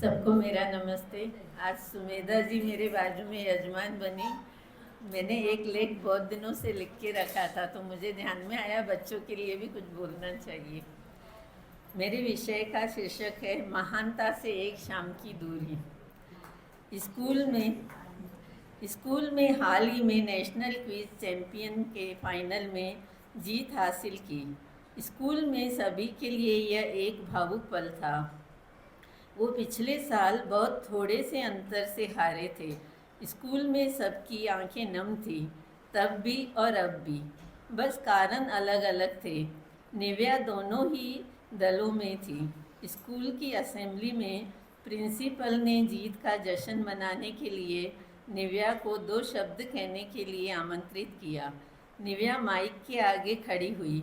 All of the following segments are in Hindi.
सबको मेरा नमस्ते। आज सुमेधा जी मेरे बाजू में यजमान बनी। मैंने एक लेख बहुत दिनों से लिख के रखा था, तो मुझे ध्यान में आया बच्चों के लिए भी कुछ बोलना चाहिए। मेरे विषय का शीर्षक है महानता से एक शाम की दूरी। स्कूल में हाल ही में नेशनल क्विज चैंपियन के फाइनल में जीत हासिल की। स्कूल में सभी के लिए यह एक भावुक पल था। वो पिछले साल बहुत थोड़े से अंतर से हारे थे। स्कूल में सबकी आंखें नम थी, तब भी और अब भी। बस कारण अलग अलग थे। निव्या दोनों ही दलों में थी। स्कूल की असेंबली में प्रिंसिपल ने जीत का जश्न मनाने के लिए निव्या को 2 शब्द कहने के लिए आमंत्रित किया। निव्या माइक के आगे खड़ी हुई।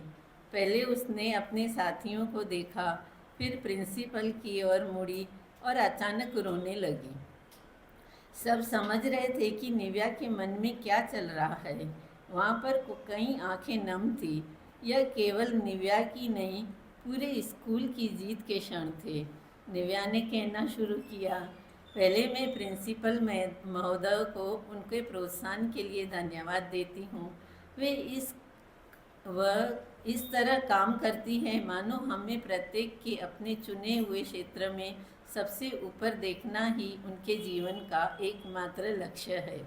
पहले उसने अपने साथियों को देखा, फिर प्रिंसिपल की ओर मुड़ी और अचानक रोने लगी। सब समझ रहे थे कि निव्या के मन में क्या चल रहा है। वहाँ पर कई आंखें नम थी। यह केवल निव्या की नहीं, पूरे स्कूल की जीत के क्षण थे। निव्या ने कहना शुरू किया, पहले मैं प्रिंसिपल महोदय को उनके प्रोत्साहन के लिए धन्यवाद देती हूँ। वह इस तरह काम करती है मानो हमें प्रत्येक के अपने चुने हुए क्षेत्र में सबसे ऊपर देखना ही उनके जीवन का एकमात्र लक्ष्य है।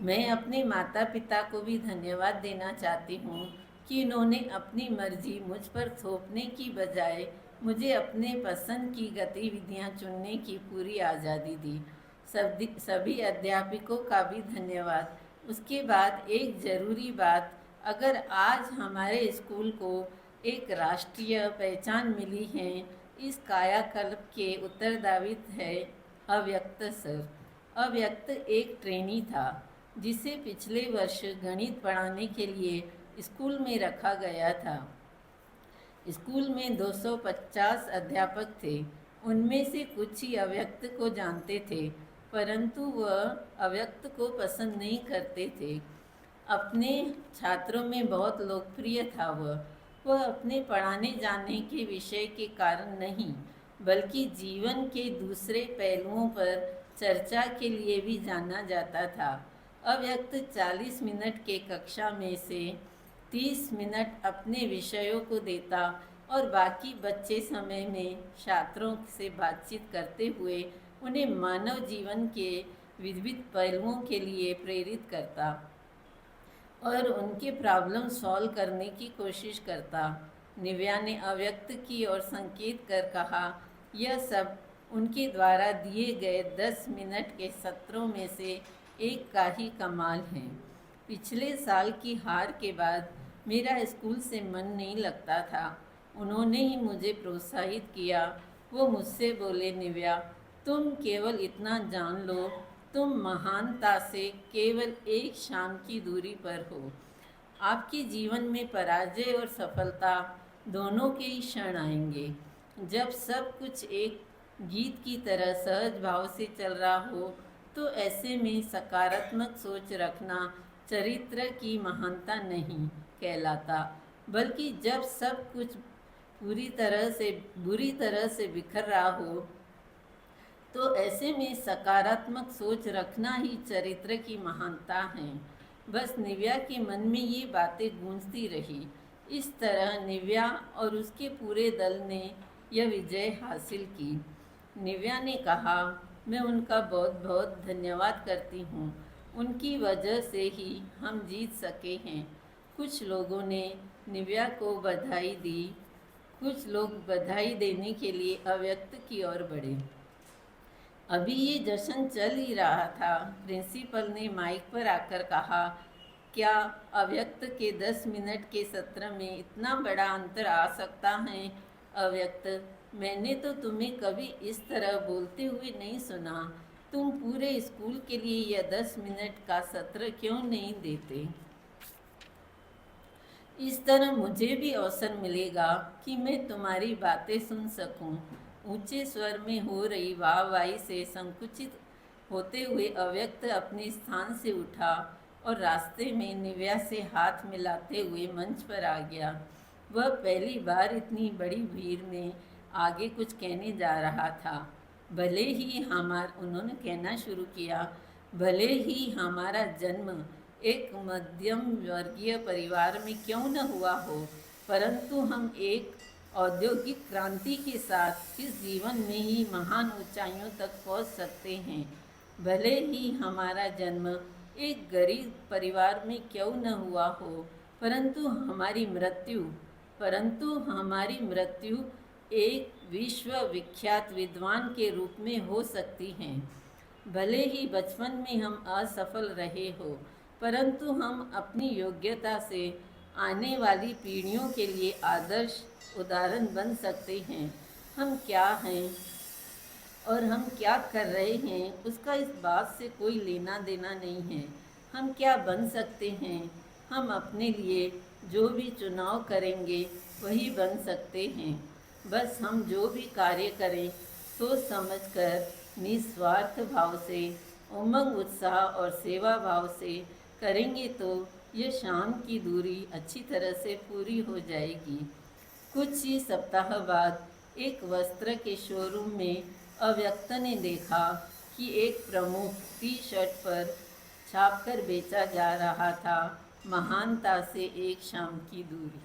मैं अपने माता पिता को भी धन्यवाद देना चाहती हूँ कि उन्होंने अपनी मर्जी मुझ पर थोपने की बजाय मुझे अपने पसंद की गतिविधियाँ चुनने की पूरी आज़ादी दी। सभी अध्यापकों का भी धन्यवाद। उसके बाद एक ज़रूरी बात, अगर आज हमारे स्कूल को एक राष्ट्रीय पहचान मिली है, इस कायाकल्प के उत्तरदायित्व है अव्यक्त सर। अव्यक्त एक ट्रेनी था जिसे पिछले वर्ष गणित पढ़ाने के लिए स्कूल में रखा गया था। स्कूल में 250 अध्यापक थे। उनमें से कुछ ही अव्यक्त को जानते थे, परंतु वह अव्यक्त को पसंद नहीं करते थे। अपने छात्रों में बहुत लोकप्रिय था। वह अपने पढ़ाने जाने के विषय के कारण नहीं, बल्कि जीवन के दूसरे पहलुओं पर चर्चा के लिए भी जाना जाता था। अव्यक्त 40 मिनट के कक्षा में से 30 मिनट अपने विषयों को देता और बाकी बचे समय में छात्रों से बातचीत करते हुए उन्हें मानव जीवन के विविध पहलुओं के लिए प्रेरित करता और उनके प्रॉब्लम सॉल्व करने की कोशिश करता। निव्या ने अव्यक्त की ओर संकेत कर कहा, यह सब उनके द्वारा दिए गए 10 मिनट के सत्रों में से एक का ही कमाल है। पिछले साल की हार के बाद मेरा स्कूल से मन नहीं लगता था। उन्होंने ही मुझे प्रोत्साहित किया। वो मुझसे बोले, निव्या, तुम केवल इतना जान लो, तुम महानता से केवल एक शाम की दूरी पर हो। आपके जीवन में पराजय और सफलता दोनों के ही क्षण आएंगे। जब सब कुछ एक गीत की तरह सहज भाव से चल रहा हो, तो ऐसे में सकारात्मक सोच रखना चरित्र की महानता नहीं कहलाता, बल्कि जब सब कुछ बुरी तरह से बिखर रहा हो, तो ऐसे में सकारात्मक सोच रखना ही चरित्र की महानता है। बस निव्या के मन में ये बातें गूंजती रही। इस तरह निव्या और उसके पूरे दल ने यह विजय हासिल की। निव्या ने कहा, मैं उनका बहुत बहुत धन्यवाद करती हूँ। उनकी वजह से ही हम जीत सके हैं। कुछ लोगों ने निव्या को बधाई दी। कुछ लोग बधाई देने के लिए अव्यक्त की ओर बढ़े। अभी ये जश्न चल ही रहा था। प्रिंसिपल ने माइक पर आकर कहा, क्या अव्यक्त के 10 मिनट के सत्र में इतना बड़ा अंतर आ सकता है? अव्यक्त, मैंने तो तुम्हें कभी इस तरह बोलते हुए नहीं सुना। तुम पूरे स्कूल के लिए यह 10 मिनट का सत्र क्यों नहीं देते? इस तरह मुझे भी अवसर मिलेगा कि मैं तुम्हारी बातें सुन सकूं। ऊंचे स्वर में हो रही वाहवाही से संकुचित होते हुए अव्यक्त अपने स्थान से उठा और रास्ते में निव्या से हाथ मिलाते हुए मंच पर आ गया। वह पहली बार इतनी बड़ी भीड़ में आगे कुछ कहने जा रहा था। भले ही उन्होंने कहना शुरू किया, भले ही हमारा जन्म एक मध्यम वर्गीय परिवार में क्यों न हुआ हो, परंतु हम एक औद्योगिक क्रांति के साथ इस जीवन में ही महान ऊंचाइयों तक पहुंच सकते हैं। भले ही हमारा जन्म एक गरीब परिवार में क्यों न हुआ हो, परंतु हमारी मृत्यु एक विश्व विख्यात विद्वान के रूप में हो सकती है। भले ही बचपन में हम असफल रहे हो, परंतु हम अपनी योग्यता से आने वाली पीढ़ियों के लिए आदर्श उदाहरण बन सकते हैं। हम क्या हैं और हम क्या कर रहे हैं, उसका इस बात से कोई लेना देना नहीं है। हम क्या बन सकते हैं, हम अपने लिए जो भी चुनाव करेंगे वही बन सकते हैं। बस हम जो भी कार्य करें सोच समझकर निस्वार्थ भाव से, उमंग उत्साह और सेवा भाव से करेंगे तो ये शाम की दूरी अच्छी तरह से पूरी हो जाएगी। कुछ ही सप्ताह बाद एक वस्त्र के शोरूम में अव्यक्त ने देखा कि एक प्रमुख टी शर्ट पर छापकर बेचा जा रहा था, महानता से एक शाम की दूरी।